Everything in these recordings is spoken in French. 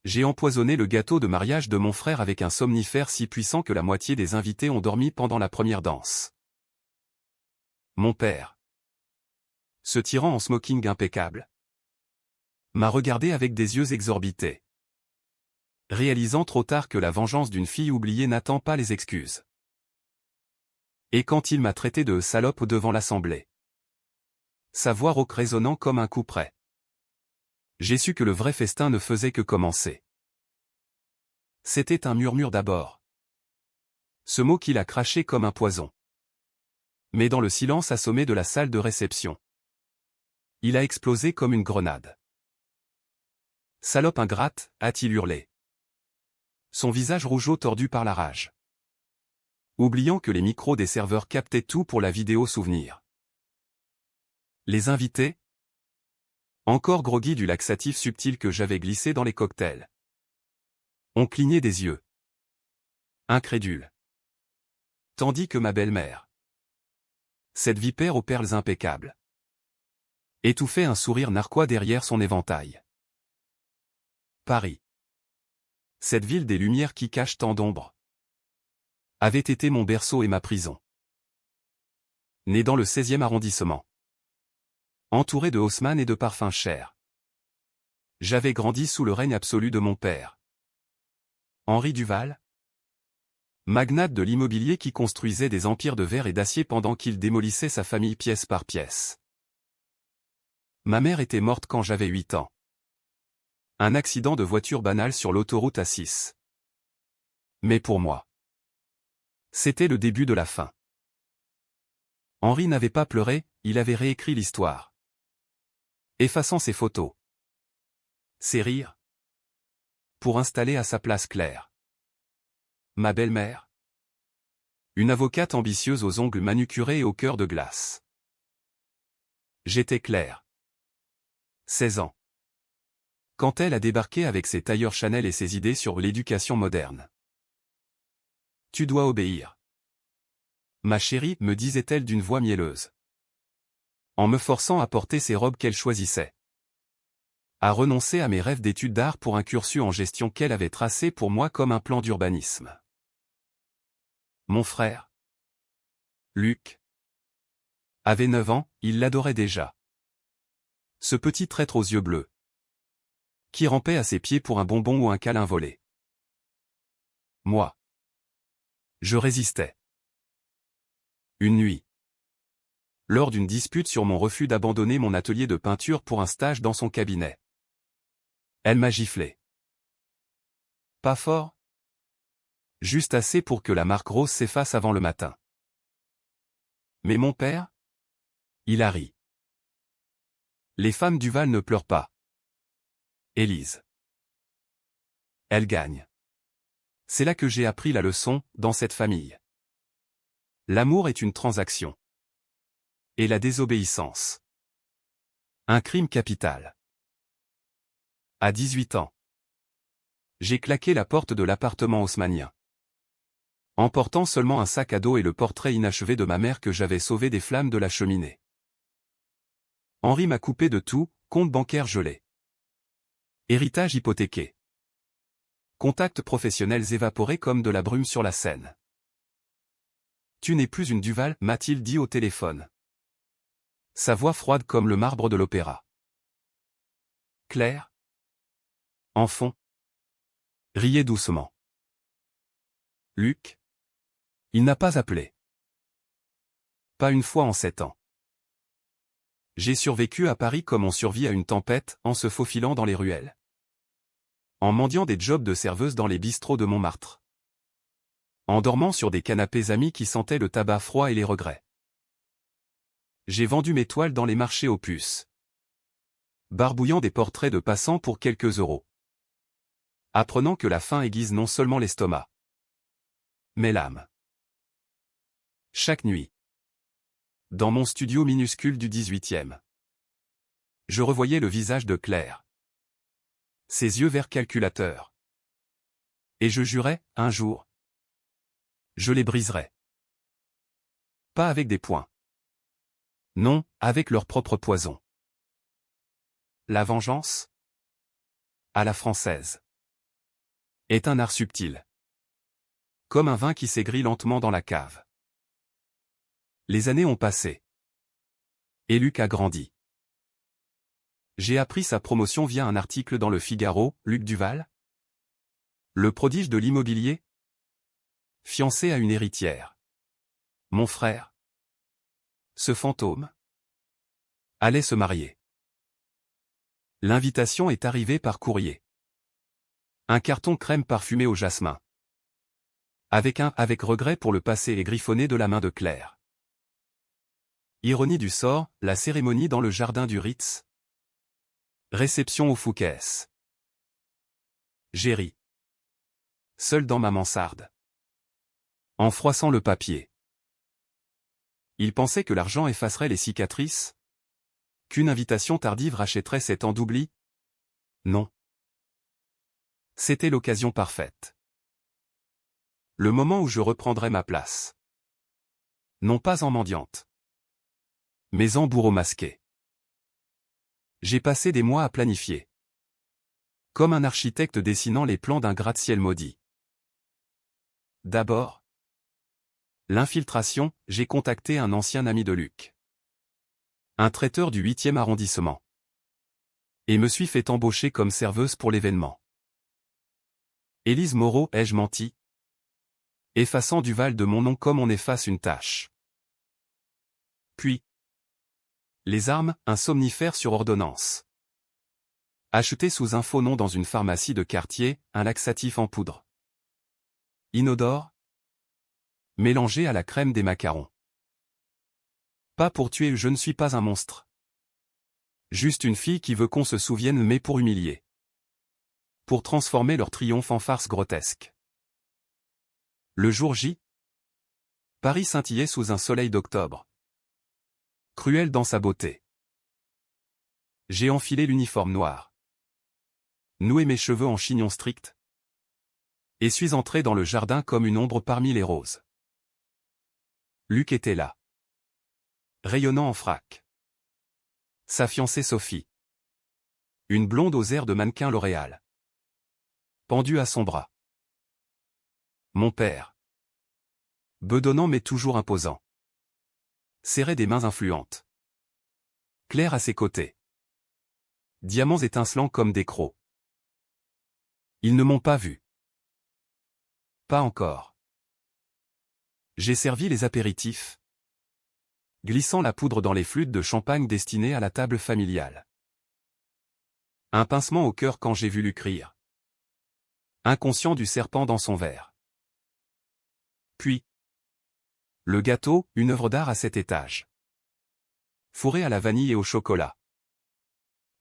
J'ai empoisonné le gâteau de mariage de mon frère avec un somnifère si puissant que la moitié des invités ont dormi pendant la première danse. Mon père, ce tyran en smoking impeccable, m'a regardé avec des yeux exorbités, réalisant trop tard que la vengeance d'une fille oubliée n'attend pas les excuses. Et quand il m'a traité de salope devant l'assemblée, sa voix rauque résonnant comme un couperet, j'ai su que le vrai festin ne faisait que commencer. C'était un murmure d'abord. Ce mot qu'il a craché comme un poison. Mais dans le silence assommé de la salle de réception, il a explosé comme une grenade. Salope ingrate, a-t-il hurlé. Son visage rougeau tordu par la rage. Oubliant que les micros des serveurs captaient tout pour la vidéo souvenir. Les invités, encore groggy du laxatif subtil que j'avais glissé dans les cocktails, ont cligné des yeux, incrédules. Tandis que ma belle-mère, cette vipère aux perles impeccables, étouffait un sourire narquois derrière son éventail. Paris, cette ville des lumières qui cache tant d'ombres, avait été mon berceau et ma prison. Né dans le 16e arrondissement, entouré de Haussmann et de parfums chers, j'avais grandi sous le règne absolu de mon père, Henri Duval, magnate de l'immobilier qui construisait des empires de verre et d'acier pendant qu'il démolissait sa famille pièce par pièce. Ma mère était morte quand j'avais 8 ans. Un accident de voiture banal sur l'autoroute A6. Mais pour moi, c'était le début de la fin. Henri n'avait pas pleuré, il avait réécrit l'histoire, effaçant ses photos, ses rires, pour installer à sa place Claire, ma belle-mère, une avocate ambitieuse aux ongles manucurés et au cœur de glace. J'étais Claire, 16 ans, quand elle a débarqué avec ses tailleurs Chanel et ses idées sur l'éducation moderne. Tu dois obéir, ma chérie, me disait-elle d'une voix mielleuse, en me forçant à porter ces robes qu'elle choisissait, à renoncer à mes rêves d'études d'art pour un cursus en gestion qu'elle avait tracé pour moi comme un plan d'urbanisme. Mon frère, Luc, avait 9 ans, il l'adorait déjà. Ce petit traître aux yeux bleus, qui rampait à ses pieds pour un bonbon ou un câlin volé. Moi, je résistais. Une nuit, lors d'une dispute sur mon refus d'abandonner mon atelier de peinture pour un stage dans son cabinet, elle m'a giflé. Pas fort, juste assez pour que la marque rose s'efface avant le matin. Mais mon père, il a ri. Les femmes Duval ne pleurent pas. Élise, elle gagne. C'est là que j'ai appris la leçon, dans cette famille. L'amour est une transaction. Et la désobéissance, un crime capital. À 18 ans, j'ai claqué la porte de l'appartement haussmannien, emportant seulement un sac à dos et le portrait inachevé de ma mère que j'avais sauvé des flammes de la cheminée. Henri m'a coupé de tout, compte bancaire gelé, héritage hypothéqué, contacts professionnels évaporés comme de la brume sur la Seine. Tu n'es plus une Duval, m'a-t-il dit au téléphone. Sa voix froide comme le marbre de l'opéra. Claire, en fond, riait doucement. Luc, il n'a pas appelé. Pas une fois en 7 ans. J'ai survécu à Paris comme on survit à une tempête, en se faufilant dans les ruelles, en mendiant des jobs de serveuse dans les bistrots de Montmartre, en dormant sur des canapés amis qui sentaient le tabac froid et les regrets. J'ai vendu mes toiles dans les marchés aux puces, barbouillant des portraits de passants pour quelques euros, apprenant que la faim aiguise non seulement l'estomac, mais l'âme. Chaque nuit, dans mon studio minuscule du 18e, je revoyais le visage de Claire, ses yeux verts calculateurs. Et je jurais, un jour, je les briserai. Pas avec des poings. Non, avec leur propre poison. La vengeance? À la française. est un art subtil. Comme un vin qui s'aigrit lentement dans la cave. Les années ont passé. Et Luc a grandi. J'ai appris sa promotion via un article dans Le Figaro. Luc Duval? Le prodige de l'immobilier? Fiancé à une héritière. Mon frère? Ce fantôme? Allait se marier. L'invitation est arrivée par courrier. Un carton crème parfumé au jasmin. Avec regret pour le passé et griffonné de la main de Claire. Ironie du sort, la cérémonie dans le jardin du Ritz. Réception au Fouquet's. J'ai ri. Seul dans ma mansarde. En froissant le papier. Il pensait que l'argent effacerait les cicatrices? Qu'une invitation tardive rachèterait cet an d'oubli? Non. C'était l'occasion parfaite. Le moment où je reprendrais ma place. Non pas en mendiante. Mais en bourreau masqué. J'ai passé des mois à planifier. Comme un architecte dessinant les plans d'un gratte-ciel maudit. D'abord, l'infiltration, j'ai contacté un ancien ami de Luc. Un traiteur du 8e arrondissement. Et me suis fait embaucher comme serveuse pour l'événement. Élise Moreau, ai-je menti? Effaçant Duval de mon nom comme on efface une tache. Puis, les armes, un somnifère sur ordonnance. Acheté sous un faux nom dans une pharmacie de quartier, un laxatif en poudre. Inodore. Mélangé à la crème des macarons. Pas pour tuer, je ne suis pas un monstre. Juste une fille qui veut qu'on se souvienne mais pour humilier. Pour transformer leur triomphe en farce grotesque. Le jour J. Paris scintillait sous un soleil d'octobre. Cruel dans sa beauté. J'ai enfilé l'uniforme noir. Noué mes cheveux en chignon strict. Et suis entré dans le jardin comme une ombre parmi les roses. Luc était là. Rayonnant en frac. Sa fiancée Sophie. Une blonde aux airs de mannequin L'Oréal. Pendue à son bras. Mon père. Bedonnant mais toujours imposant. Serrait des mains influentes. Claire à ses côtés. Diamants étincelants comme des crocs. Ils ne m'ont pas vu. Pas encore. J'ai servi les apéritifs. Glissant la poudre dans les flûtes de champagne destinées à la table familiale. Un pincement au cœur quand j'ai vu Luc rire. Inconscient du serpent dans son verre. Puis, le gâteau, une œuvre d'art à 7 étages. Fourré à la vanille et au chocolat.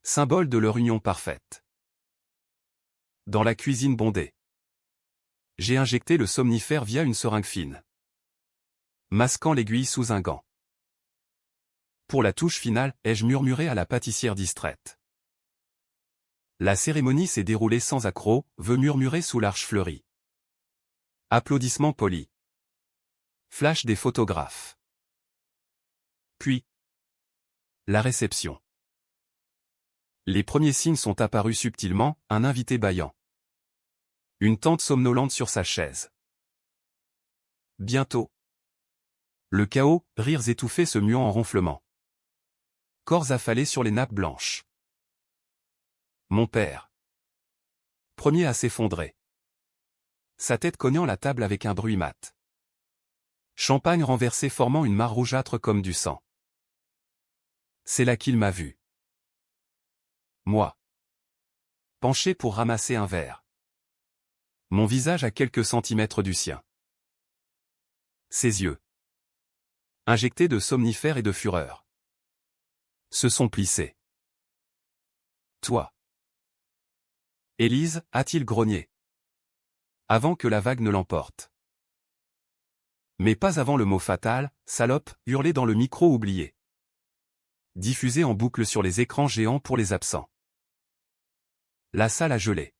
Symbole de leur union parfaite. Dans la cuisine bondée. J'ai injecté le somnifère via une seringue fine. Masquant l'aiguille sous un gant. Pour la touche finale, ai-je murmuré à la pâtissière distraite. La cérémonie s'est déroulée sans accroc, veut murmurer sous l'arche fleurie. Applaudissements polis. Flash des photographes. Puis, la réception. Les premiers signes sont apparus subtilement, un invité bâillant. Une tante somnolente sur sa chaise. Bientôt. Le chaos, rires étouffés se muant en ronflements. Corps affalés sur les nappes blanches. Mon père. Premier à s'effondrer. Sa tête cognant la table avec un bruit mat. Champagne renversé formant une mare rougeâtre comme du sang. C'est là qu'il m'a vu. Moi. Penché pour ramasser un verre. Mon visage à quelques centimètres du sien. Ses yeux. Injectés de somnifères et de fureur. Se sont plissés. Toi. Élise, a-t-il grogné. Avant que la vague ne l'emporte. Mais pas avant le mot fatal, salope, hurlé dans le micro oublié. Diffusé en boucle sur les écrans géants pour les absents. La salle a gelé.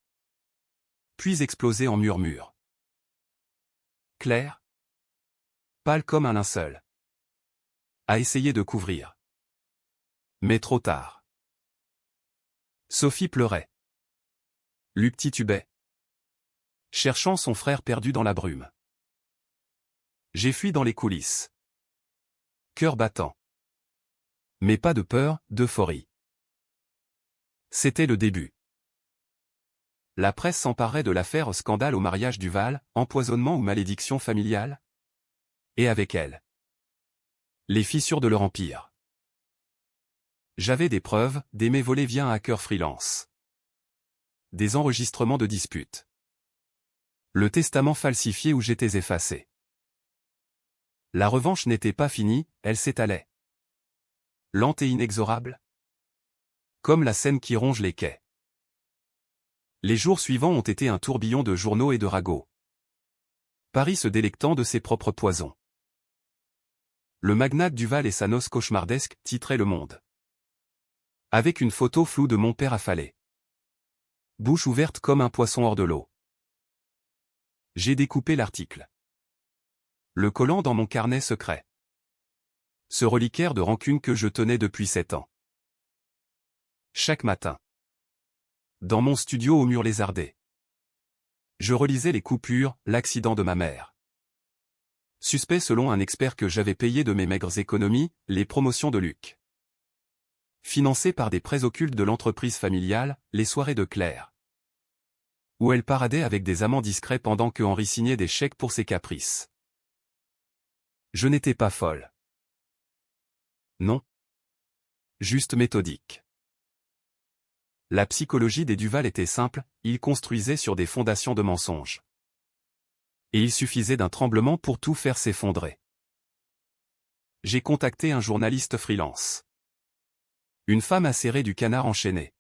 Puis explosé en murmures. Claire. Pâle comme un linceul. A essayé de couvrir. Mais trop tard. Sophie pleurait. Luc titubait. cherchant son frère perdu dans la brume. J'ai fui dans les coulisses. Cœur battant. Mais pas de peur, d'euphorie. C'était le début. La presse s'emparait de l'affaire scandale au mariage Duval, empoisonnement ou malédiction familiale. Et avec elle, les fissures de leur empire. J'avais des preuves, des mails volés via un hacker freelance. Des enregistrements de disputes. Le testament falsifié où j'étais effacé. La revanche n'était pas finie, elle s'étalait. Lente et inexorable. Comme la Seine qui ronge les quais. Les jours suivants ont été un tourbillon de journaux et de ragots. Paris se délectant de ses propres poisons. Le magnate Duval et sa noce cauchemardesque titraient Le Monde. Avec une photo floue de mon père affalé. Bouche ouverte comme un poisson hors de l'eau. J'ai découpé l'article. Le collant dans mon carnet secret. Ce reliquaire de rancune que je tenais depuis 7 ans. Chaque matin. Dans mon studio au mur lézardé. Je relisais les coupures, l'accident de ma mère. Suspect selon un expert que j'avais payé de mes maigres économies, les promotions de Luc. Financées par des prêts occultes de l'entreprise familiale, les soirées de Claire. Où elle paradait avec des amants discrets pendant que Henri signait des chèques pour ses caprices. Je n'étais pas folle. Non. Juste méthodique. La psychologie des Duval était simple, ils construisaient sur des fondations de mensonges. Et il suffisait d'un tremblement pour tout faire s'effondrer. J'ai contacté un journaliste freelance. Une femme acérée du canard enchaîné.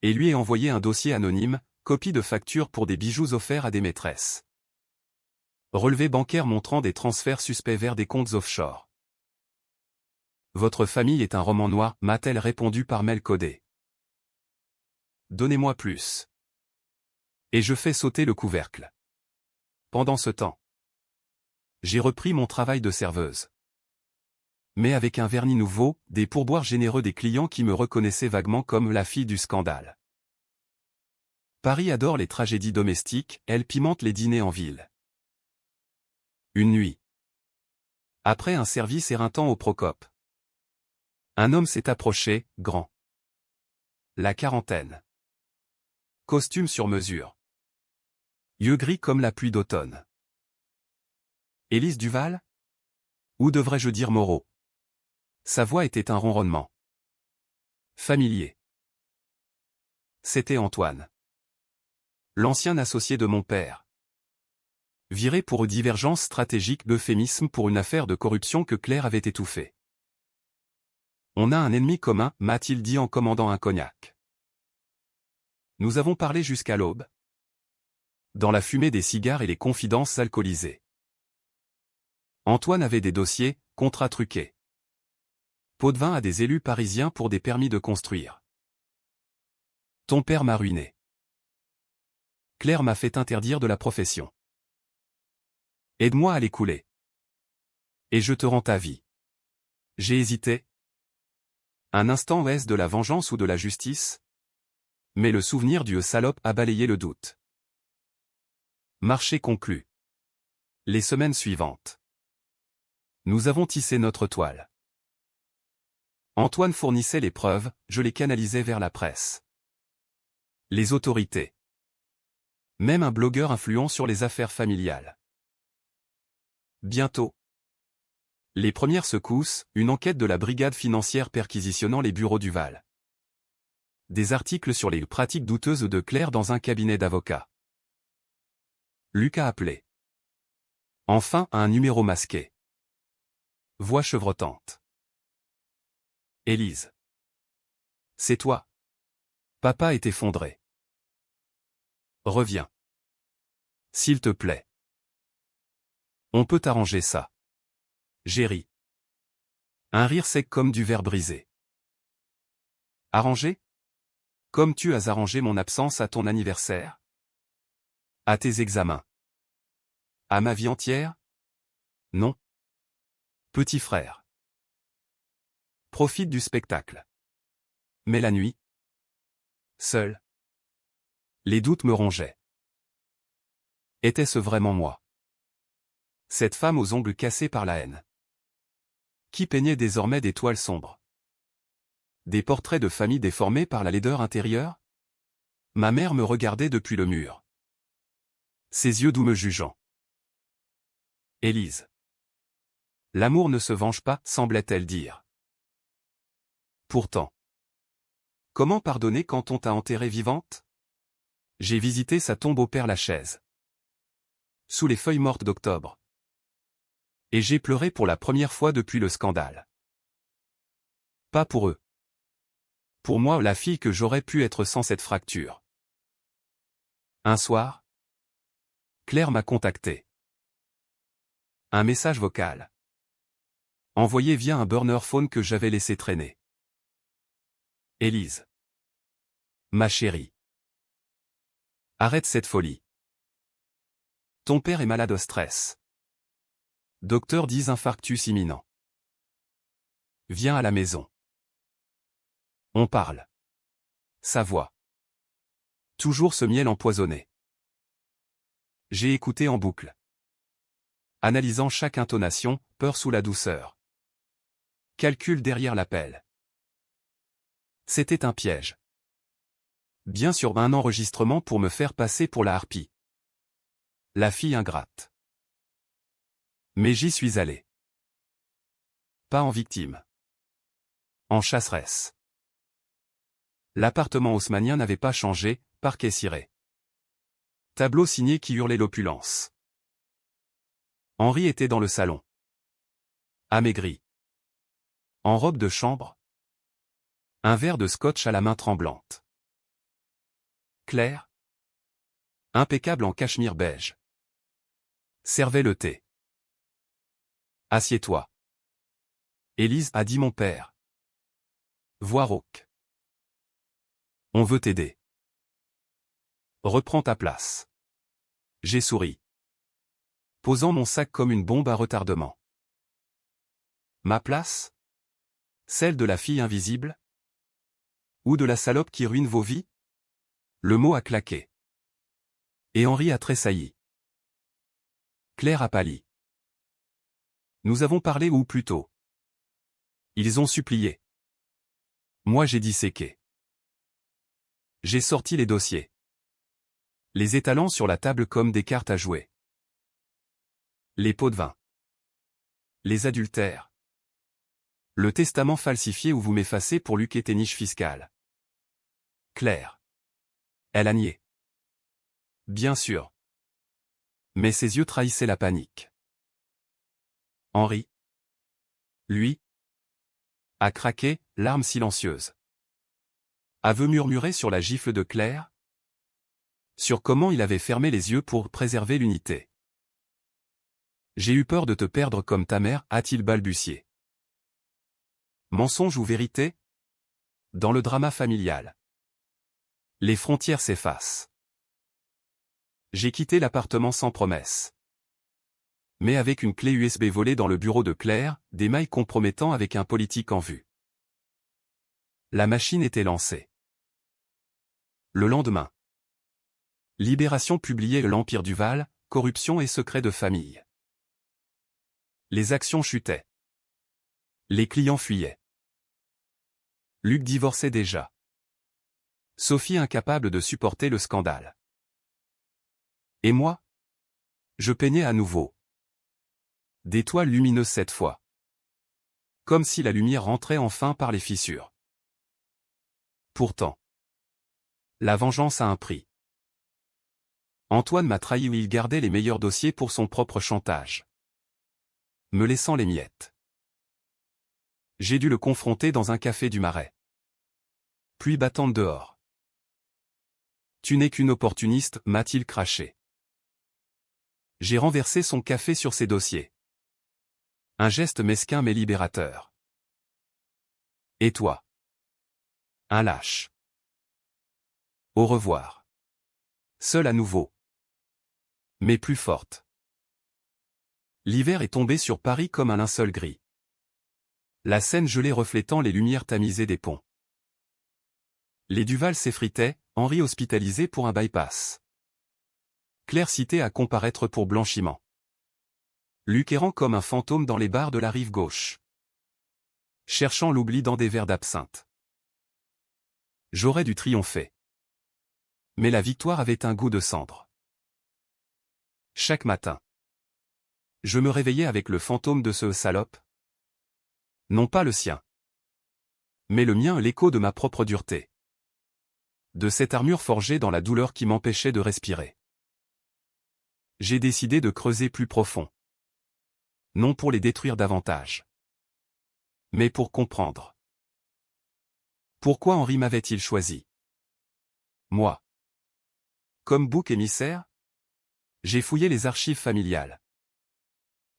Et lui ai envoyé un dossier anonyme, copie de factures pour des bijoux offerts à des maîtresses. Relevé bancaire montrant des transferts suspects vers des comptes offshore. Votre famille est un roman noir, m'a-t-elle répondu par mail codé. Donnez-moi plus. Et je fais sauter le couvercle. Pendant ce temps, j'ai repris mon travail de serveuse. Mais avec un vernis nouveau, des pourboires généreux des clients qui me reconnaissaient vaguement comme la fille du scandale. Paris adore les tragédies domestiques, elle pimente les dîners en ville. Une nuit. Après un service éreintant au Procope. Un homme s'est approché, grand. La quarantaine. Costume sur mesure. Yeux gris comme la pluie d'automne. Élise Duval? Ou devrais-je dire Moreau? Sa voix était un ronronnement. Familier. C'était Antoine. L'ancien associé de mon père. Viré pour divergence stratégique d'euphémisme pour une affaire de corruption que Claire avait étouffée. On a un ennemi commun, m'a-t-il dit en commandant un cognac. Nous avons parlé jusqu'à l'aube. Dans la fumée des cigares et les confidences alcoolisées. Antoine avait des dossiers, contrats truqués. Pot de vin à des élus parisiens pour des permis de construire. Ton père m'a ruiné. Claire m'a fait interdire de la profession. Aide-moi à l'écouler. Et je te rends ta vie. J'ai hésité. Un instant, est-ce de la vengeance ou de la justice? Mais le souvenir du salope a balayé le doute. Marché conclu. Les semaines suivantes. Nous avons tissé notre toile. Antoine fournissait les preuves, je les canalisais vers la presse. Les autorités. Même un blogueur influent sur les affaires familiales. Bientôt. Les premières secousses, une enquête de la brigade financière perquisitionnant les bureaux Duval. Des articles sur les pratiques douteuses de Claire dans un cabinet d'avocats. Luc a appelé. Enfin, un numéro masqué. Voix chevrotante. Élise. C'est toi. Papa est effondré. Reviens. S'il te plaît. On peut arranger ça. J'ai ri. Un rire sec comme du verre brisé. Arranger? Comme tu as arrangé mon absence à ton anniversaire? À tes examens? À ma vie entière? Non. Petit frère. Profite du spectacle. Mais la nuit? Seul. Les doutes me rongeaient. Était-ce vraiment moi? Cette femme aux ongles cassés par la haine. Qui peignait désormais des toiles sombres? Des portraits de famille déformés par la laideur intérieure? Ma mère me regardait depuis le mur. Ses yeux doux me jugeant. Élise. L'amour ne se venge pas, semblait-elle dire. Pourtant. Comment pardonner quand on t'a enterrée vivante? J'ai visité sa tombe au Père-Lachaise. Sous les feuilles mortes d'octobre. Et j'ai pleuré pour la première fois depuis le scandale. Pas pour eux. Pour moi, la fille que j'aurais pu être sans cette fracture. Un soir, Claire m'a contacté. Un message vocal. Envoyé via un burner phone que j'avais laissé traîner. Élise. Ma chérie. Arrête cette folie. Ton père est malade au stress. Docteur dit infarctus imminent. Viens à la maison. On parle. Sa voix. Toujours ce miel empoisonné. J'ai écouté en boucle. Analysant chaque intonation, peur sous la douceur. Calcul derrière l'appel. C'était un piège. Bien sûr, un enregistrement pour me faire passer pour la harpie. La fille ingrate. Mais j'y suis allé. Pas en victime. En chasseresse. L'appartement haussmannien n'avait pas changé, parquet ciré. Tableau signé qui hurlait l'opulence. Henri était dans le salon. Amaigri. En robe de chambre. Un verre de scotch à la main tremblante. Claire. Impeccable en cachemire beige. Servait le thé. Assieds-toi. Élise, a dit mon père. Voix rauque. On veut t'aider. Reprends ta place. J'ai souri. Posant mon sac comme une bombe à retardement. Ma place? Celle de la fille invisible? Ou de la salope qui ruine vos vies? Le mot a claqué. Et Henri a tressailli. Claire a pâli. Nous avons parlé ou plutôt. Ils ont supplié. Moi j'ai disséqué. J'ai sorti les dossiers. Les étalant sur la table comme des cartes à jouer. Les pots de vin. Les adultères. Le testament falsifié où vous m'effacez pour lucrer tes niches fiscales. Claire. Elle a nié. Bien sûr. Mais ses yeux trahissaient la panique. Henri. Lui. A craqué, larmes silencieuses. Aveu murmuré sur la gifle de Claire. Sur comment il avait fermé les yeux pour préserver l'unité. J'ai eu peur de te perdre comme ta mère, a-t-il balbutié. Mensonge ou vérité? Dans le drama familial. Les frontières s'effacent. J'ai quitté l'appartement sans promesse. Mais avec une clé USB volée dans le bureau de Claire, des mailles compromettant avec un politique en vue. La machine était lancée. Le lendemain. Libération publiait l'Empire du Val, corruption et secrets de famille. Les actions chutaient. Les clients fuyaient. Luc divorçait déjà. Sophie incapable de supporter le scandale. Et moi? Je peignais à nouveau. Des toiles lumineuses cette fois. Comme si la lumière rentrait enfin par les fissures. Pourtant. La vengeance a un prix. Antoine m'a trahi où il gardait les meilleurs dossiers pour son propre chantage. Me laissant les miettes. J'ai dû le confronter dans un café du Marais. Pluie battante dehors. Tu n'es qu'une opportuniste, m'a-t-il craché. J'ai renversé son café sur ses dossiers. Un geste mesquin mais libérateur. Et toi? Un lâche. Au revoir. Seule à nouveau. Mais plus forte. L'hiver est tombé sur Paris comme un linceul gris. La Seine gelée reflétant les lumières tamisées des ponts. Les Duval s'effritaient, Henri hospitalisé pour un bypass. Claire citée à comparaître pour blanchiment. Luc errant comme un fantôme dans les bars de la rive gauche. Cherchant l'oubli dans des verres d'absinthe. J'aurais dû triompher. Mais la victoire avait un goût de cendre. Chaque matin. Je me réveillais avec le fantôme de ce salope. Non pas le sien. Mais le mien, l'écho de ma propre dureté. De cette armure forgée dans la douleur qui m'empêchait de respirer. J'ai décidé de creuser plus profond. Non pour les détruire davantage. Mais pour comprendre. Pourquoi Henri m'avait-il choisi? Moi. Comme bouc émissaire? J'ai fouillé les archives familiales.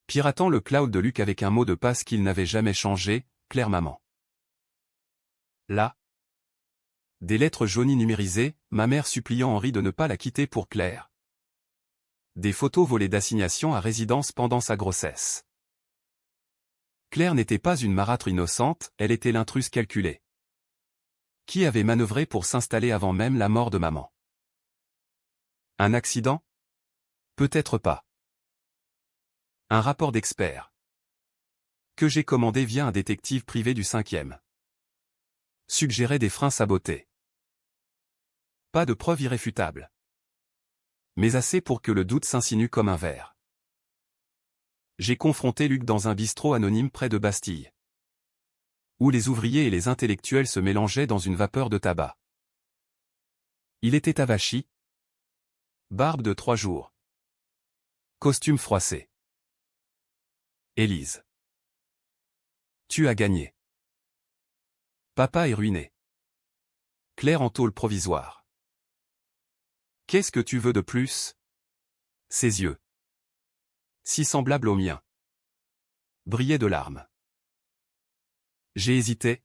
Piratant le cloud de Luc avec un mot de passe qu'il n'avait jamais changé, Claire maman. Là. Des lettres jaunies numérisées, ma mère suppliant Henri de ne pas la quitter pour Claire. Des photos volées d'assignation à résidence pendant sa grossesse. Claire n'était pas une marâtre innocente, elle était l'intruse calculée. Qui avait manœuvré pour s'installer avant même la mort de maman? Un accident? Peut-être pas. Un rapport d'expert. Que j'ai commandé via un détective privé du 5e. Suggérait des freins sabotés. Pas de preuves irréfutables. Mais assez pour que le doute s'insinue comme un ver. J'ai confronté Luc dans un bistrot anonyme près de Bastille. Où les ouvriers et les intellectuels se mélangeaient dans une vapeur de tabac. Il était avachi. Barbe de 3 jours. Costume froissé. Élise. Tu as gagné. Papa est ruiné. Claire en tôle provisoire. Qu'est-ce que tu veux de plus? Ses yeux. Si semblables aux miens. Brillaient de larmes. J'ai hésité.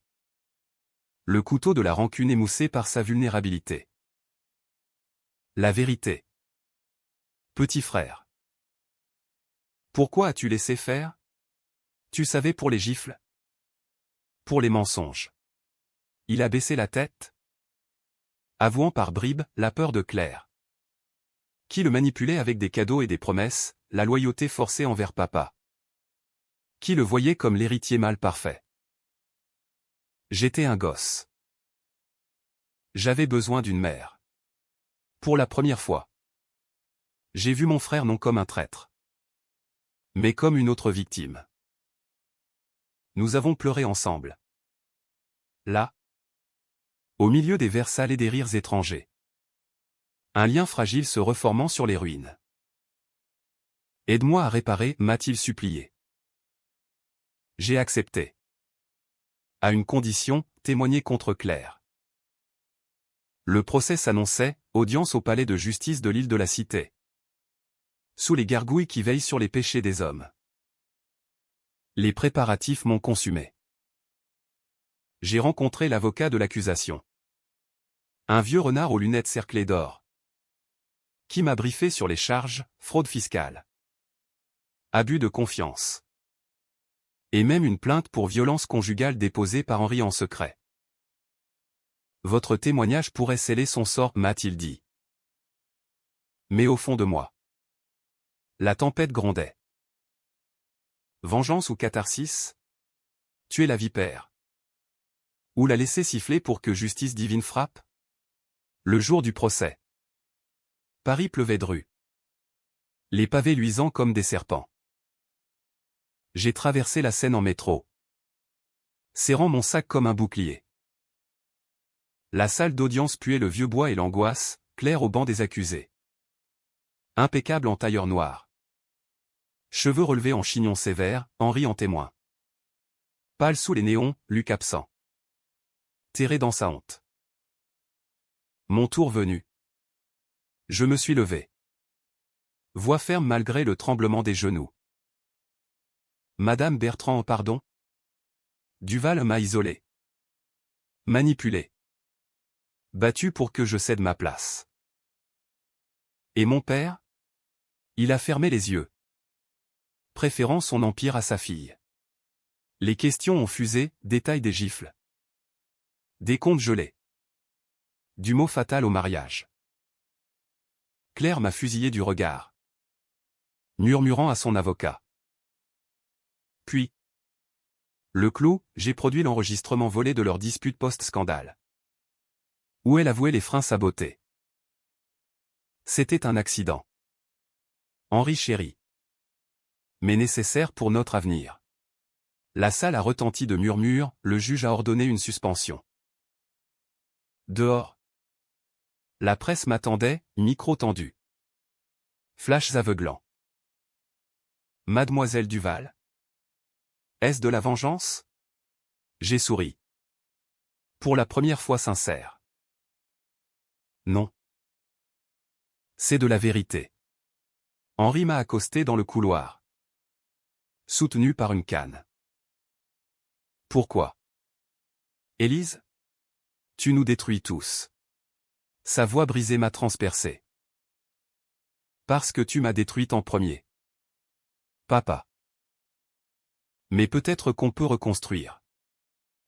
Le couteau de la rancune émoussé par sa vulnérabilité. La vérité. Petit frère. Pourquoi as-tu laissé faire? Tu savais pour les gifles? Pour les mensonges. Il a baissé la tête? Avouant par bribes la peur de Claire. Qui le manipulait avec des cadeaux et des promesses, la loyauté forcée envers papa. Qui le voyait comme l'héritier mâle parfait. J'étais un gosse. J'avais besoin d'une mère. Pour la première fois. J'ai vu mon frère non comme un traître. Mais comme une autre victime. Nous avons pleuré ensemble. Là. Au milieu des vers sales et des rires étrangers. Un lien fragile se reformant sur les ruines. Aide-moi à réparer, m'a-t-il supplié. J'ai accepté. À une condition, témoigner contre Claire. Le procès s'annonçait, audience au palais de justice de l'île de la Cité. Sous les gargouilles qui veillent sur les péchés des hommes. Les préparatifs m'ont consumé. J'ai rencontré l'avocat de l'accusation. Un vieux renard aux lunettes cerclées d'or. Qui m'a briefé sur les charges, fraude fiscale. Abus de confiance. Et même une plainte pour violence conjugale déposée par Henri en secret. Votre témoignage pourrait sceller son sort, m'a-t-il dit. Mais au fond de moi. La tempête grondait. Vengeance ou catharsis? Tuer la vipère. Ou la laisser siffler pour que justice divine frappe? Le jour du procès. Paris pleuvait dru. Les pavés luisants comme des serpents. J'ai traversé la Seine en métro. Serrant mon sac comme un bouclier. La salle d'audience puait le vieux bois et l'angoisse, Claire au banc des accusés. Impeccable en tailleur noir. Cheveux relevés en chignon sévère, Henri en témoin. Pâle sous les néons, Luc absent. Terré dans sa honte. Mon tour venu. Je me suis levé. Voix ferme malgré le tremblement des genoux. Madame Bertrand, pardon? Duval m'a isolé. Manipulé. Battu pour que je cède ma place. Et mon père? Il a fermé les yeux. Préférant son empire à sa fille. Les questions ont fusé, détail des gifles. Des comptes gelés. Du mot fatal au mariage. Claire m'a fusillé du regard, murmurant à son avocat. Puis, le clou, j'ai produit l'enregistrement volé de leur dispute post-scandale, où elle avouait les freins sabotés. C'était un accident. Henri chéri. Mais nécessaire pour notre avenir. La salle a retenti de murmures, le juge a ordonné une suspension. Dehors. La presse m'attendait, micro tendu. Flashs aveuglants. Mademoiselle Duval. Est-ce de la vengeance? J'ai souri. Pour la première fois sincère. Non. C'est de la vérité. Henri m'a accosté dans le couloir. Soutenu par une canne. Pourquoi? Élise? Tu nous détruis tous. Sa voix brisée m'a transpercé. Parce que tu m'as détruite en premier. Papa. Mais peut-être qu'on peut reconstruire.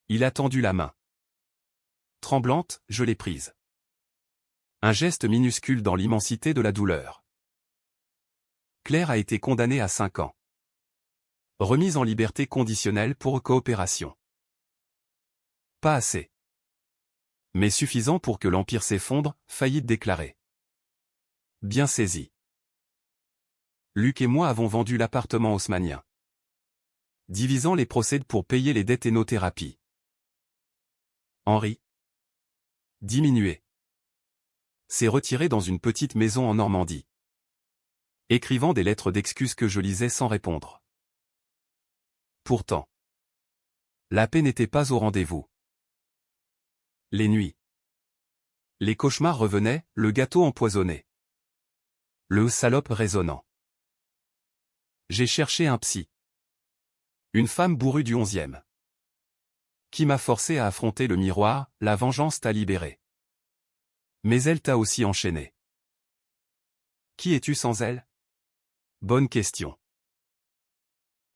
Il a tendu la main. Tremblante, je l'ai prise. Un geste minuscule dans l'immensité de la douleur. Claire a été condamnée à 5 ans. Remise en liberté conditionnelle pour coopération. Pas assez. Mais suffisant pour que l'Empire s'effondre, faillite déclarée. Bien saisi. Luc et moi avons vendu l'appartement haussmannien. Divisant les procès pour payer les dettes et nos thérapies. Henri. Diminué. S'est retiré dans une petite maison en Normandie. Écrivant des lettres d'excuses que je lisais sans répondre. Pourtant. La paix n'était pas au rendez-vous. Les nuits. Les cauchemars revenaient, le gâteau empoisonné. Le salope résonnant. J'ai cherché un psy. Une femme bourrue du 11e. Qui m'a forcé à affronter le miroir, la vengeance t'a libéré. Mais elle t'a aussi enchaîné. Qui es-tu sans elle? Bonne question.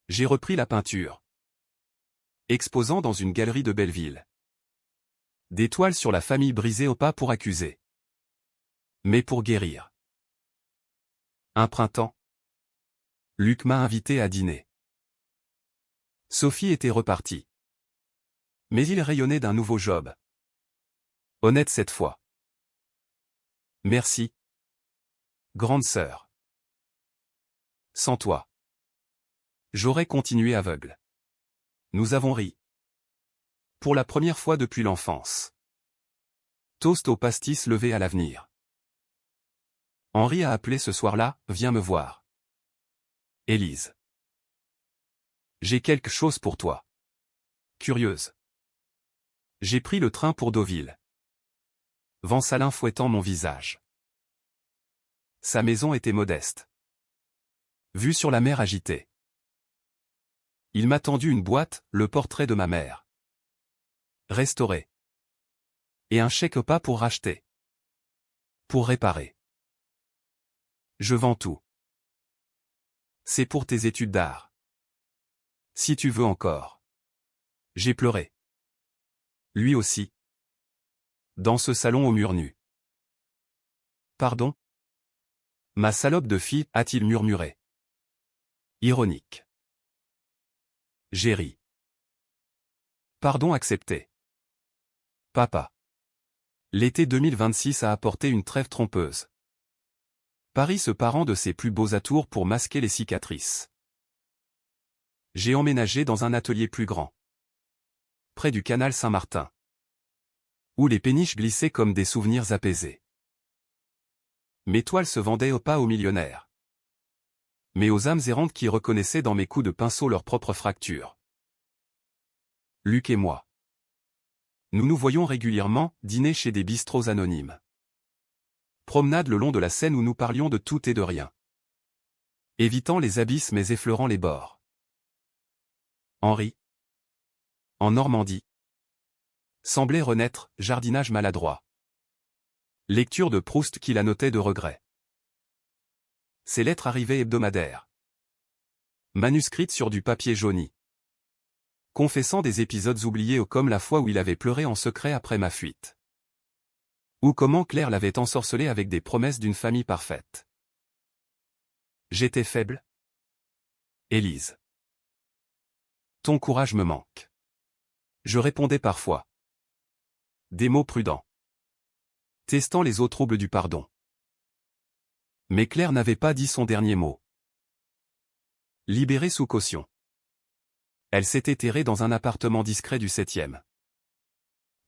J'ai repris la peinture. Exposant dans une galerie de Belleville. Des toiles sur la famille brisée au pas pour accuser. Mais pour guérir. Un printemps. Luc m'a invité à dîner. Sophie était repartie. Mais il rayonnait d'un nouveau job. Honnête cette fois. Merci. Grande sœur. Sans toi. J'aurais continué aveugle. Nous avons ri. Pour la première fois depuis l'enfance. Toast au pastis levé à l'avenir. Henri a appelé ce soir-là, viens me voir. Élise. J'ai quelque chose pour toi. Curieuse. J'ai pris le train pour Deauville. Vent salin fouettant mon visage. Sa maison était modeste. Vue sur la mer agitée. Il m'a tendu une boîte, le portrait de ma mère. Restauré. Et un chèque-pas pour racheter. Pour réparer. Je vends tout. C'est pour tes études d'art. Si tu veux encore. J'ai pleuré. Lui aussi. Dans ce salon au mur nu. Pardon? Ma salope de fille, a-t-il murmuré. Ironique. J'ai ri. Pardon accepté. Papa. L'été 2026 a apporté une trêve trompeuse. Paris se parant de ses plus beaux atours pour masquer les cicatrices. J'ai emménagé dans un atelier plus grand. Près du canal Saint-Martin. Où les péniches glissaient comme des souvenirs apaisés. Mes toiles se vendaient au pas aux millionnaires. Mais aux âmes errantes qui reconnaissaient dans mes coups de pinceau leurs propres fractures. Luc et moi. Nous nous voyons régulièrement, dîner chez des bistrots anonymes. Promenade le long de la Seine où nous parlions de tout et de rien. Évitant les abysses mais effleurant les bords. Henri. En Normandie. Semblait renaître, jardinage maladroit. Lecture de Proust qu'il annotait de regret. Ses lettres arrivaient hebdomadaires. Manuscrites sur du papier jauni. Confessant des épisodes oubliés comme la fois où il avait pleuré en secret après ma fuite. Ou comment Claire l'avait ensorcelé avec des promesses d'une famille parfaite. J'étais faible. Élise. Ton courage me manque. Je répondais parfois. Des mots prudents. Testant les eaux troubles du pardon. Mais Claire n'avait pas dit son dernier mot. Libérée sous caution. Elle s'était terrée dans un appartement discret du 7e.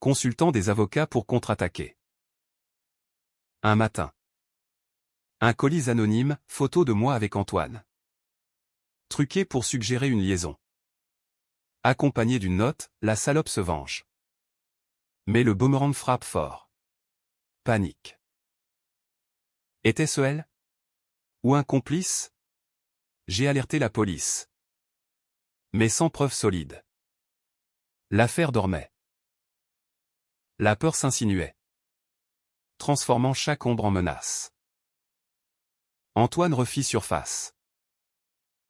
Consultant des avocats pour contre-attaquer. Un matin. Un colis anonyme, photo de moi avec Antoine. Truqué pour suggérer une liaison. Accompagné d'une note, la salope se venge. Mais le boomerang frappe fort. Panique. Était-ce elle? Ou un complice? J'ai alerté la police. Mais sans preuve solide. L'affaire dormait. La peur s'insinuait. Transformant chaque ombre en menace. Antoine refit surface.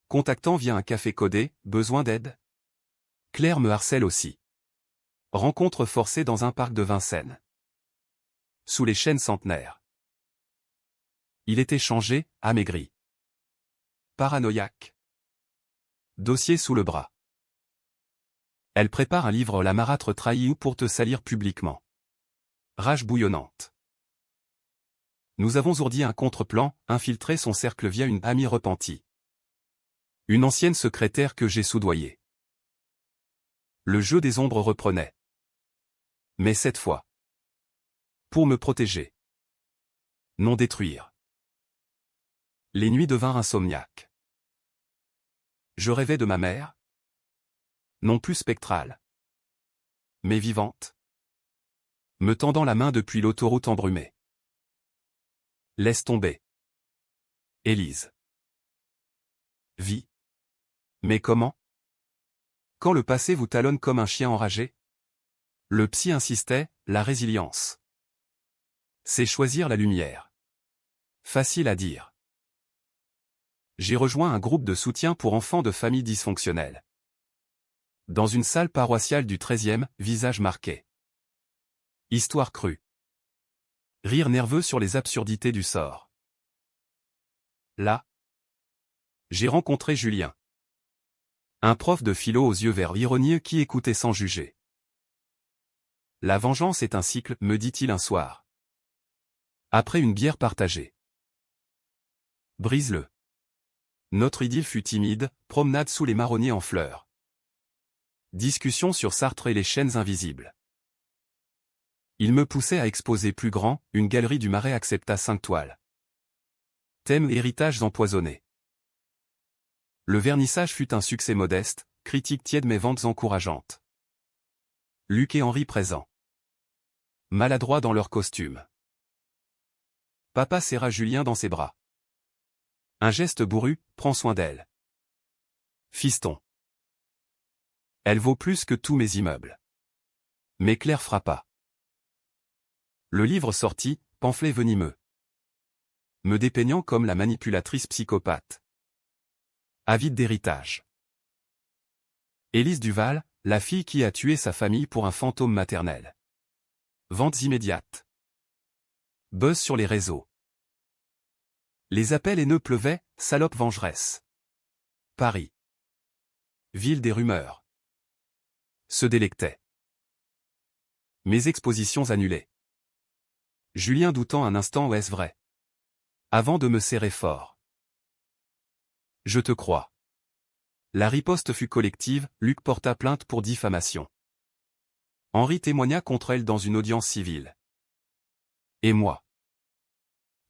Contactant via un café codé, besoin d'aide? Claire me harcèle aussi. Rencontre forcée dans un parc de Vincennes. Sous les chênes centenaires. Il était changé, amaigri. Paranoïaque. Dossier sous le bras. Elle prépare un livre La marâtre trahie ou pour te salir publiquement. Rage bouillonnante. Nous avons ourdi un contre-plan, infiltré son cercle via une amie repentie. Une ancienne secrétaire que j'ai soudoyée. Le jeu des ombres reprenait. Mais cette fois. Pour me protéger. Non détruire. Les nuits devinrent insomniaques. Je rêvais de ma mère. Non plus spectrale. Mais vivante. Me tendant la main depuis l'autoroute embrumée. Laisse tomber. Élise. Vie. Mais comment? Quand le passé vous talonne comme un chien enragé? Le psy insistait, la résilience. C'est choisir la lumière. Facile à dire. J'ai rejoint un groupe de soutien pour enfants de familles dysfonctionnelles. Dans une salle paroissiale du 13e, visage marqué. Histoire crue. Rire nerveux sur les absurdités du sort. Là, j'ai rencontré Julien. Un prof de philo aux yeux verts ironieux qui écoutait sans juger. La vengeance est un cycle, me dit-il un soir. Après une bière partagée. Brise-le. Notre idylle fut timide, promenade sous les marronniers en fleurs. Discussion sur Sartre et les chaînes invisibles. Il me poussait à exposer plus grand, une galerie du Marais accepta 5 toiles. Thème héritages empoisonnés. Le vernissage fut un succès modeste, critique tiède mais ventes encourageantes. Luc et Henri présents. Maladroits dans leurs costumes. Papa serra Julien dans ses bras. Un geste bourru, prends soin d'elle. Fiston. Elle vaut plus que tous mes immeubles. Mais Claire frappa. Le livre sortit, pamphlet venimeux. Me dépeignant comme la manipulatrice psychopathe. Avide d'héritage. Élise Duval, la fille qui a tué sa famille pour un fantôme maternel. Ventes immédiates. Buzz sur les réseaux. Les appels haineux pleuvaient, salope vengeresse. Paris. Ville des rumeurs. Se délectait. Mes expositions annulées. Julien doutant un instant, est-ce vrai? Avant de me serrer fort. Je te crois. La riposte fut collective, Luc porta plainte pour diffamation. Henri témoigna contre elle dans une audience civile. Et moi?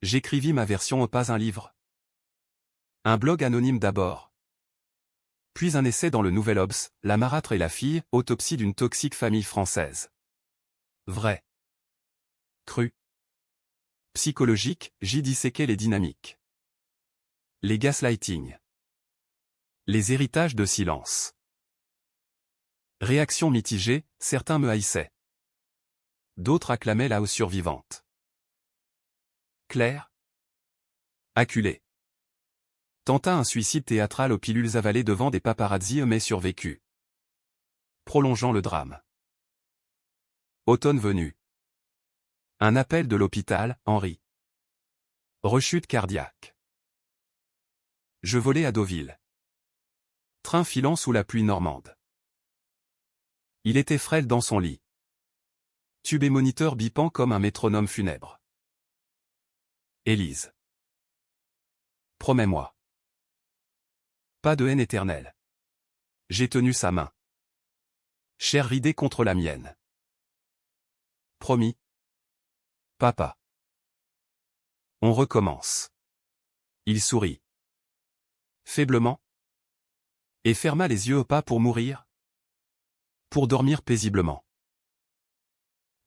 J'écrivis ma version, pas un livre. Un blog anonyme d'abord. Puis un essai dans le Nouvel Obs, La marâtre et la fille, autopsie d'une toxique famille française. Vrai. Cru. Psychologique, j'y disséquais les dynamiques. Les gaslighting. Les héritages de silence. Réaction mitigée, certains me haïssaient. D'autres acclamaient la survivante. Claire. Acculée. Tenta un suicide théâtral aux pilules avalées devant des paparazzis mais survécut. Prolongeant le drame. Automne venu. Un appel de l'hôpital, Henri. Rechute cardiaque. Je volais à Deauville. Train filant sous la pluie normande. Il était frêle dans son lit. Tube et moniteur bipant comme un métronome funèbre. Élise. Promets-moi. Pas de haine éternelle. J'ai tenu sa main. Chair ridée contre la mienne. Promis. Papa. On recommence. Il sourit. Faiblement. Et ferma les yeux au pas pour mourir. Pour dormir paisiblement.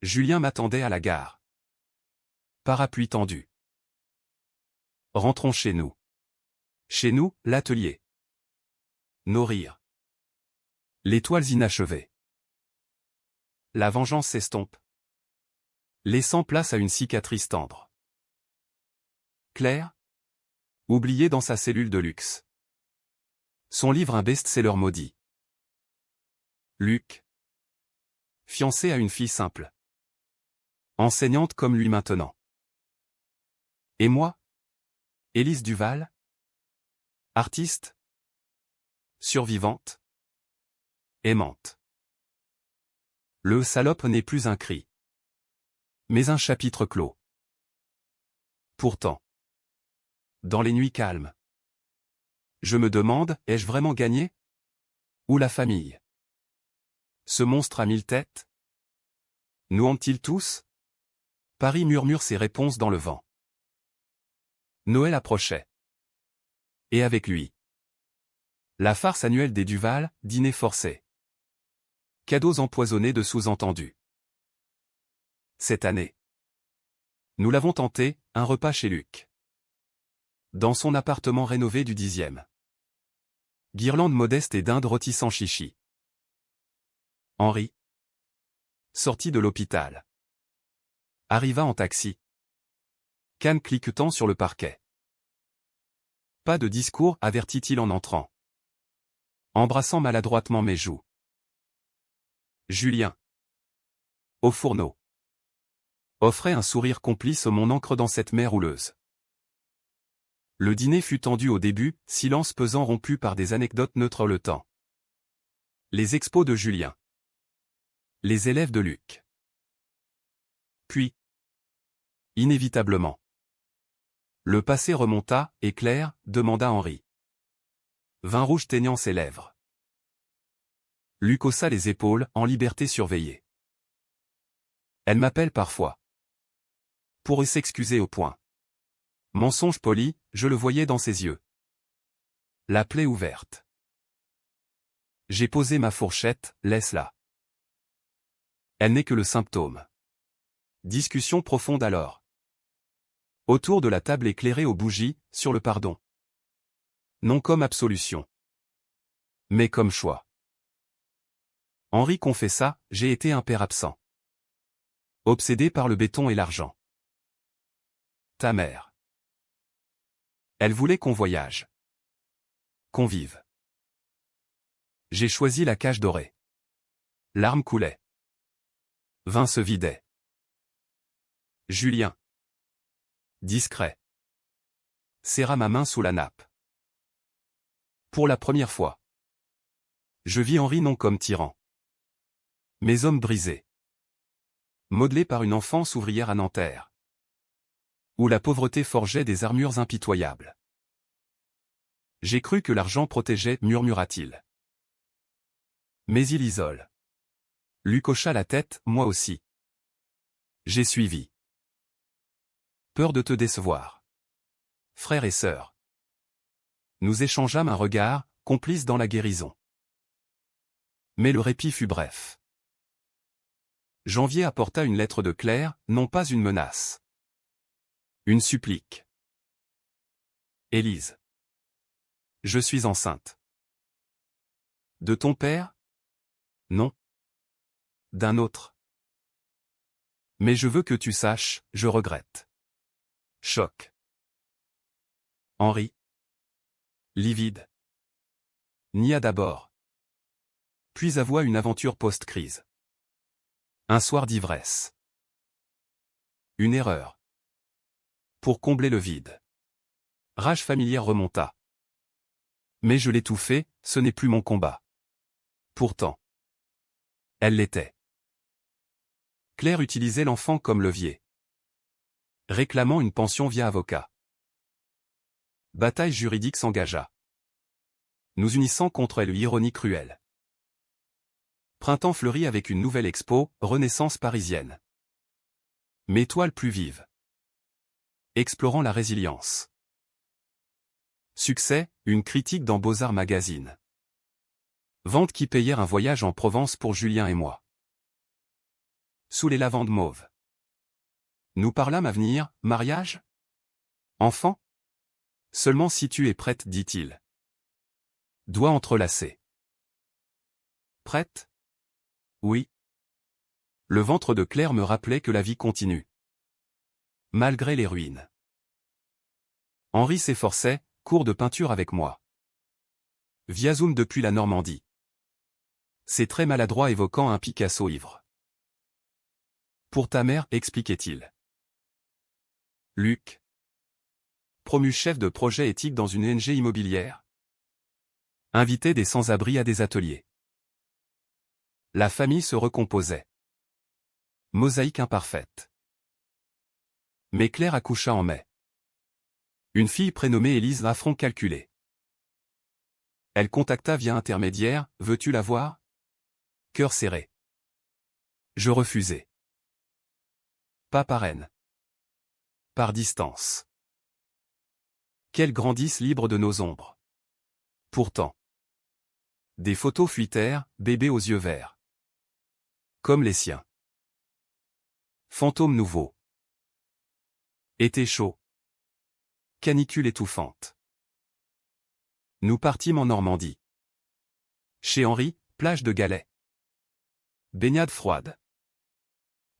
Julien m'attendait à la gare. Parapluie tendu. Rentrons chez nous. Chez nous, l'atelier. Nos rires. Les toiles inachevées. La vengeance s'estompe. Laissant place à une cicatrice tendre. Claire. Oubliée dans sa cellule de luxe. Son livre un best-seller maudit. Luc. Fiancé à une fille simple. Enseignante comme lui maintenant. Et moi? Élise Duval? Artiste? Survivante? Aimante. Le salope n'est plus un cri. Mais un chapitre clos. Pourtant. Dans les nuits calmes. Je me demande, ai-je vraiment gagné? Ou la famille? Ce monstre à 1000 têtes? Nous hante-t-il tous? Paris murmure ses réponses dans le vent. Noël approchait. Et avec lui. La farce annuelle des Duval, dîner forcé. Cadeaux empoisonnés de sous-entendus. Cette année. Nous l'avons tenté, un repas chez Luc. Dans son appartement rénové du 10e. Guirlande modeste et dinde rôtissant chichi. Henri. Sorti de l'hôpital. Arriva en taxi. Canne cliquetant sur le parquet. Pas de discours, avertit-il en entrant. Embrassant maladroitement mes joues. Julien. Au fourneau. Offrait un sourire complice au mon encre dans cette mer houleuse. Le dîner fut tendu au début, silence pesant rompu par des anecdotes neutres le temps. Les expos de Julien. Les élèves de Luc. Puis. Inévitablement. Le passé remonta, et Claire, demanda Henri. Vin rouge teignant ses lèvres. Luc haussa les épaules, en liberté surveillée. Elle m'appelle parfois. Pour s'excuser au point. Mensonge poli, je le voyais dans ses yeux. La plaie ouverte. J'ai posé ma fourchette, laisse-la. Elle n'est que le symptôme. Discussion profonde alors. Autour de la table éclairée aux bougies, sur le pardon. Non comme absolution. Mais comme choix. Henri confessa, j'ai été un père absent. Obsédé par le béton et l'argent. Ta mère. Elle voulait qu'on voyage. Qu'on vive. J'ai choisi la cage dorée. Larmes coulaient. Vin se vidait. Julien. Discret. Serra ma main sous la nappe. Pour la première fois. Je vis Henri non comme tyran. Mais homme brisé. Modelé par une enfance ouvrière à Nanterre. Où la pauvreté forgeait des armures impitoyables. J'ai cru que l'argent protégeait, murmura-t-il. Mais il isole. Luc hocha la tête, moi aussi. J'ai suivi. Peur de te décevoir. Frères et sœurs. Nous échangeâmes un regard, complices dans la guérison. Mais le répit fut bref. Janvier apporta une lettre de Claire, non pas une menace. Une supplique. Élise. Je suis enceinte. De ton père? Non. D'un autre. Mais je veux que tu saches, je regrette. Choc. Henri. Livide. Nia d'abord. Puis avoua une aventure post-crise. Un soir d'ivresse. une erreur. Pour combler le vide. Rage familière remonta. Mais je l'ai tout fait, ce n'est plus mon combat. Pourtant. Elle l'était. Claire utilisait l'enfant comme levier. Réclamant une pension via avocat. Bataille juridique s'engagea. Nous unissant contre elle ironie cruelle. Printemps fleuri avec une nouvelle expo, Renaissance parisienne. Mes toiles plus vives. Explorant la résilience. Succès, une critique dans Beaux-Arts Magazine. Ventes qui payèrent un voyage en Provence pour Julien et moi. Sous les lavandes mauves. Nous parlâmes avenir, mariage? Enfant? Seulement si tu es prête, dit-il. Doigts entrelacés. Prête? Oui. Le ventre de Claire me rappelait que la vie continue. Malgré les ruines. Henri s'efforçait, cours de peinture avec moi. Via Zoom depuis la Normandie. C'est très maladroit évoquant un Picasso ivre. Pour ta mère, expliquait-il. Luc. Promu chef de projet éthique dans une ONG immobilière. Invité des sans-abri à des ateliers. La famille se recomposait. Mosaïque imparfaite. Mais Claire accoucha en mai. Une fille prénommée Élise à front calculé. Elle contacta via intermédiaire, veux-tu la voir? Cœur serré. Je refusai. Pas parraine. Par distance. Qu'elle grandisse libre de nos ombres. Pourtant. Des photos fuitèrent, bébé aux yeux verts. Comme les siens. Fantôme nouveau. Été chaud. Canicule étouffante. Nous partîmes en Normandie. Chez Henri, plage de galets. Baignade froide.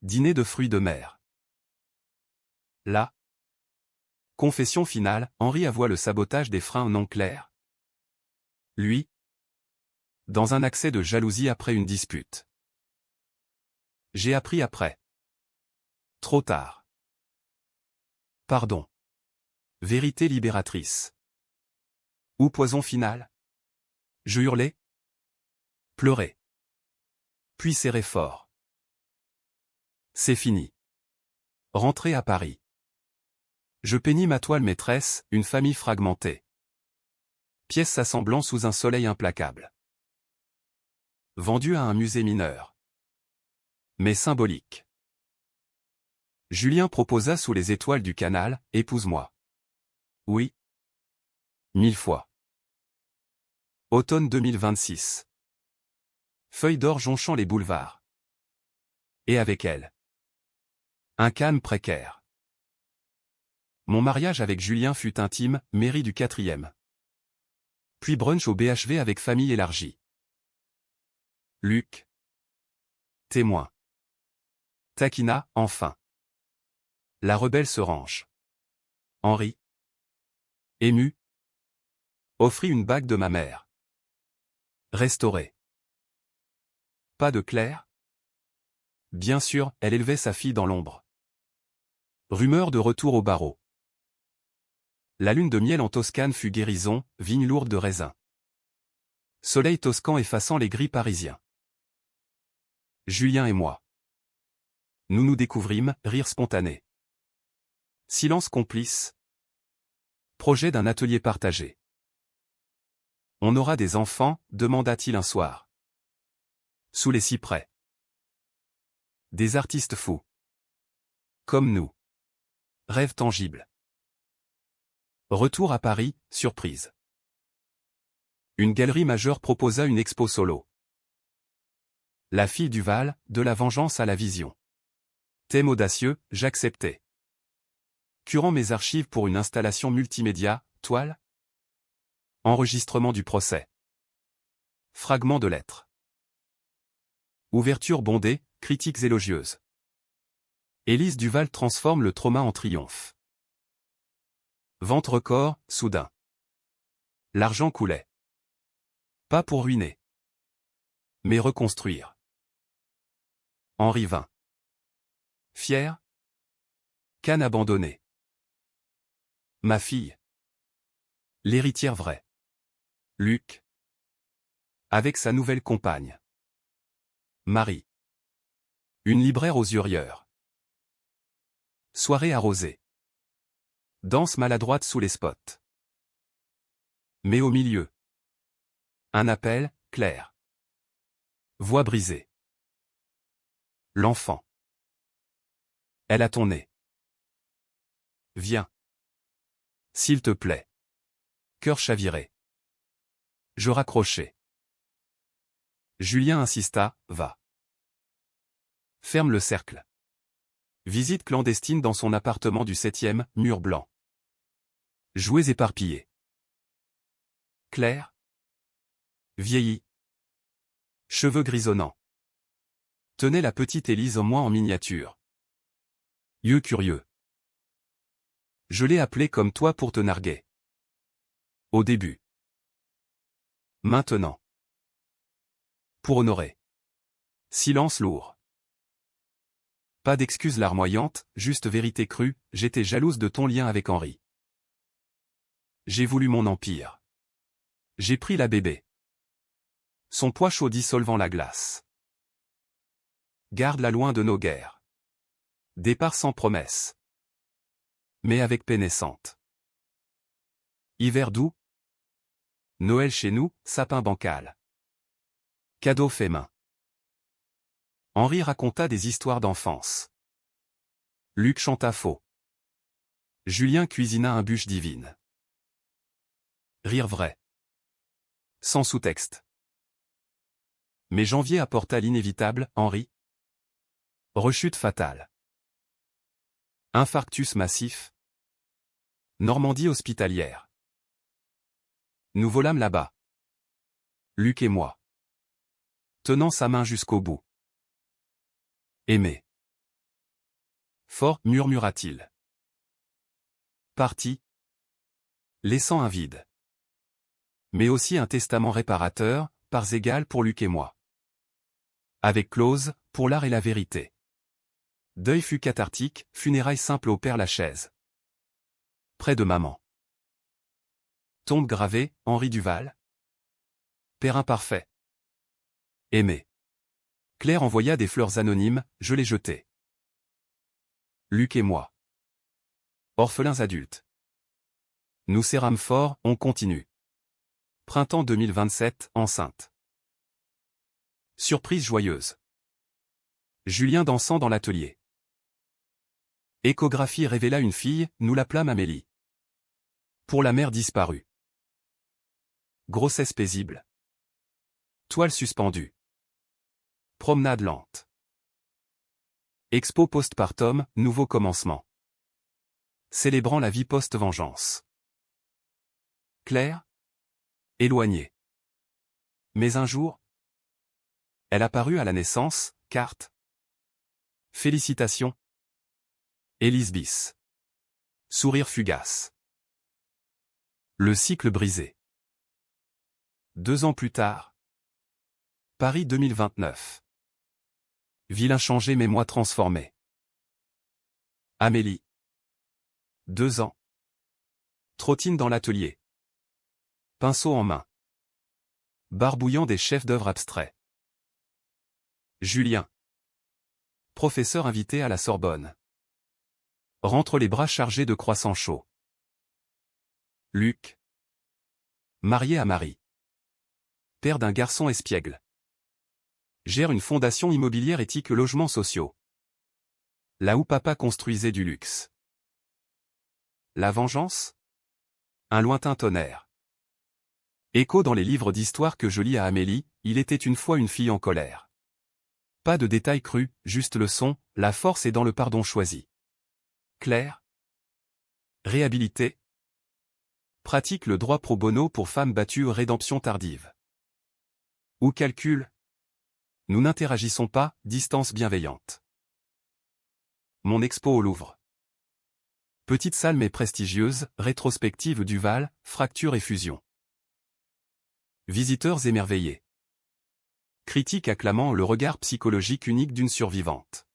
Dîner de fruits de mer. Là. Confession finale, Henri avoua le sabotage des freins non clairs. Lui. Dans un accès de jalousie après une dispute. J'ai appris après. Trop tard. Pardon. Vérité libératrice. Ou poison final? Je hurlai. Pleurai. Puis serrai fort. C'est fini. Rentré à Paris. Je peignis ma toile maîtresse, une famille fragmentée. Pièces s'assemblant sous un soleil implacable. Vendue à un musée mineur. Mais symbolique. Julien proposa sous les étoiles du canal, épouse-moi. Oui. 1000 fois. Automne 2026. Feuilles d'or jonchant les boulevards. Et avec elle. Un calme précaire. Mon mariage avec Julien fut intime, mairie du 4e. Puis brunch au BHV avec famille élargie. Luc. Témoin. Taquina, enfin. La rebelle se range. Henri. Ému. Offrit une bague de ma mère. Restaurée. Pas de Claire? Bien sûr, elle élevait sa fille dans l'ombre. Rumeur de retour au barreau. La lune de miel en Toscane fut guérison, vigne lourde de raisins. Soleil toscan effaçant les gris parisiens. Julien et moi. Nous nous découvrîmes, rire spontané. Silence complice. Projet d'un atelier partagé. On aura des enfants, demanda-t-il un soir. Sous les cyprès. Des artistes fous. Comme nous. Rêve tangible. Retour à Paris, surprise. Une galerie majeure proposa une expo solo. La fille du Val, de la vengeance à la vision. Thème audacieux, j'acceptais. Curant mes archives pour une installation multimédia, toile. Enregistrement du procès. Fragments de lettres. Ouverture bondée, critiques élogieuses. Élise Duval transforme le trauma en triomphe. Vente record, soudain. L'argent coulait. Pas pour ruiner. Mais reconstruire. Henri vint. Fier. Canne abandonnée. Ma fille. L'héritière vraie. Luc. Avec sa nouvelle compagne. Marie. Une libraire aux yeux rieurs. Soirée arrosée. Danse maladroite sous les spots. Mais au milieu. Un appel, clair. Voix brisée. L'enfant. Elle a ton nez. Viens. S'il te plaît. Cœur chaviré. Je raccrochai. Julien insista, va. Ferme le cercle. Visite clandestine dans son appartement du 7e, mur blanc. Jouets éparpillés. Claire. Vieillie. Cheveux grisonnants. Tenait la petite Élise au moins en miniature. Yeux curieux. Je l'ai appelé comme toi pour te narguer. Au début. Maintenant. Pour honorer. Silence lourd. Pas d'excuses larmoyantes, juste vérité crue, j'étais jalouse de ton lien avec Henri. J'ai voulu mon empire. J'ai pris la bébé. Son poids chaud dissolvant la glace. Garde-la loin de nos guerres. Départ sans promesse. Mais avec paix naissante. Hiver doux. Noël chez nous, sapin bancal. Cadeau fait main. Henri raconta des histoires d'enfance. Luc chanta faux. Julien cuisina un bûche divine. Rire vrai. Sans sous-texte. Mais janvier apporta l'inévitable, Henri. Rechute fatale. Infarctus massif. Normandie hospitalière. Nous volâmes là-bas. Luc et moi. Tenant sa main jusqu'au bout. Aimer. Fort, murmura-t-il. Parti. Laissant un vide. Mais aussi un testament réparateur, parts égales pour Luc et moi. Avec clause, pour l'art et la vérité. Deuil fut cathartique, funérailles simples au Père Lachaise. Près de maman. Tombe gravée, Henri Duval. Père imparfait. Aimé. Claire envoya des fleurs anonymes, je les jetai. Luc et moi. Orphelins adultes. Nous serrâmes fort, on continue. Printemps 2027, enceinte. Surprise joyeuse. Julien dansant dans l'atelier. Échographie révéla une fille, nous l'appelâmes Amélie. Pour la mère disparue. Grossesse paisible. Toile suspendue. Promenade lente. Expo postpartum, nouveau commencement. Célébrant la vie post-vengeance. Claire. Éloignée. Mais un jour. Elle apparut à la naissance, carte. Félicitations. Élise bis. Sourire fugace. Le cycle brisé. 2 ans plus tard. Paris 2029. Ville inchangée mais moi transformé. Amélie. 2 ans. Trottine dans l'atelier. Pinceau en main. Barbouillant des chefs-d'œuvre abstraits. Julien. Professeur invité à la Sorbonne. Rentre les bras chargés de croissants chauds. Luc. Marié à Marie. Père d'un garçon espiègle. Gère une fondation immobilière éthique logements sociaux. Là où papa construisait du luxe. La vengeance? Un lointain tonnerre. Écho dans les livres d'histoire que je lis à Amélie, il était une fois une fille en colère. Pas de détails crus, juste le son, la force est dans le pardon choisi. Claire. Réhabilité. Pratique le droit pro bono pour femmes battues, rédemption tardive. Ou calcul. Nous n'interagissons pas, distance bienveillante. Mon expo au Louvre. Petite salle mais prestigieuse, rétrospective Duval, fracture et fusion. Visiteurs émerveillés. Critique acclamant le regard psychologique unique d'une survivante.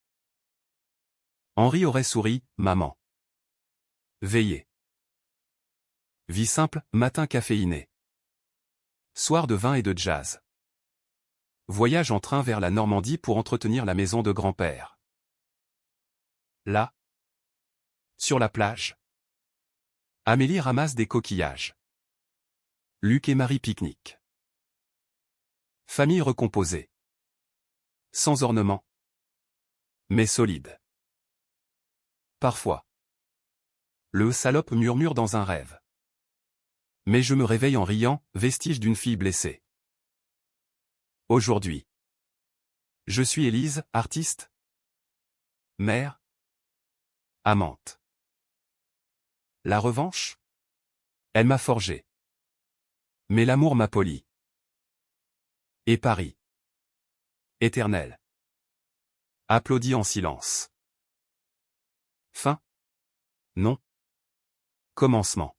Henri aurait souri, maman. Veillée. Vie simple, matin caféiné. Soir de vin et de jazz. Voyage en train vers la Normandie pour entretenir la maison de grand-père. Là. Sur la plage. Amélie ramasse des coquillages. Luc et Marie pique-nique. Famille recomposée. Sans ornement. Mais solide. Parfois. Le salope murmure dans un rêve. Mais je me réveille en riant, vestige d'une fille blessée. Aujourd'hui. Je suis Élise, artiste. Mère. Amante. La revanche? Elle m'a forgé. Mais l'amour m'a poli. Et Paris. Éternel. Applaudit en silence. Fin? Non. Commencement.